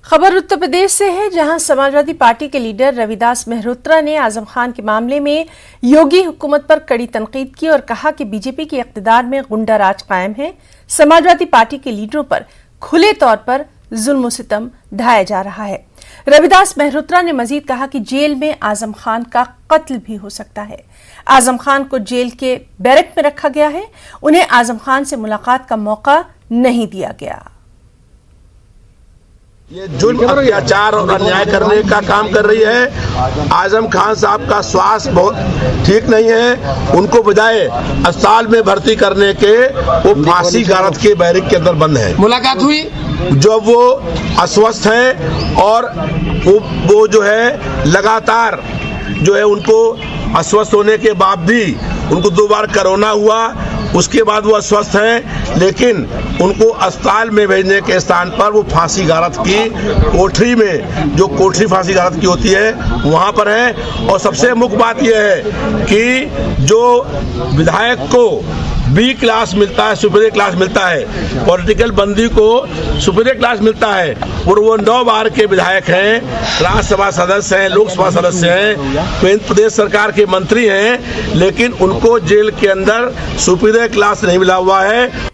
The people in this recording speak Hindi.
खबर उत्तर प्रदेश से है, जहां समाजवादी पार्टी के लीडर रविदास मेहरोत्रा ने आजम खान के मामले में योगी हुकूमत पर कड़ी तनकीद की और कहा कि बीजेपी के इख्तिदार में गुंडा राज कायम है। समाजवादी पार्टी के लीडरों पर खुले तौर पर जुल्म सितम ढाया जा रहा है। रविदास मेहरोत्रा ने मजीद कहा कि जेल में आजम खान का कत्ल भी हो सकता है। आजम खान को जेल के बैरक में रखा गया है। उन्हें आजम खान से मुलाकात का मौका नहीं दिया गया। ये जुल्म, अत्याचार और अन्याय करने का काम कर रही है। आजम खान साहब का स्वास्थ्य बहुत ठीक नहीं है। उनको बजाय अस्पताल में भर्ती करने के वो फांसी गारद के बैरिक के अंदर बंद है। मुलाकात हुई जब वो अस्वस्थ हैं और वो जो है लगातार जो है उनको अस्वस्थ होने के बाद भी उनको 2 बार कोरोना हुआ, उसके बाद वो अस्वस्थ हैं, लेकिन उनको अस्पताल में भेजने के स्थान पर वो फांसी गारद की कोठरी में, जो कोठरी फांसी गारद की होती है, वहाँ पर है। और सबसे मुख्य बात यह है कि जो विधायक को बी क्लास मिलता है, सुपीरियर क्लास मिलता है, पॉलिटिकल बंदी को सुपीरियर क्लास मिलता है, और वो 9 बार के विधायक हैं, राज्यसभा सदस्य हैं, लोकसभा सदस्य हैं, प्रदेश सरकार के मंत्री हैं, लेकिन उनको जेल के अंदर सुपीरियर क्लास नहीं मिला हुआ है।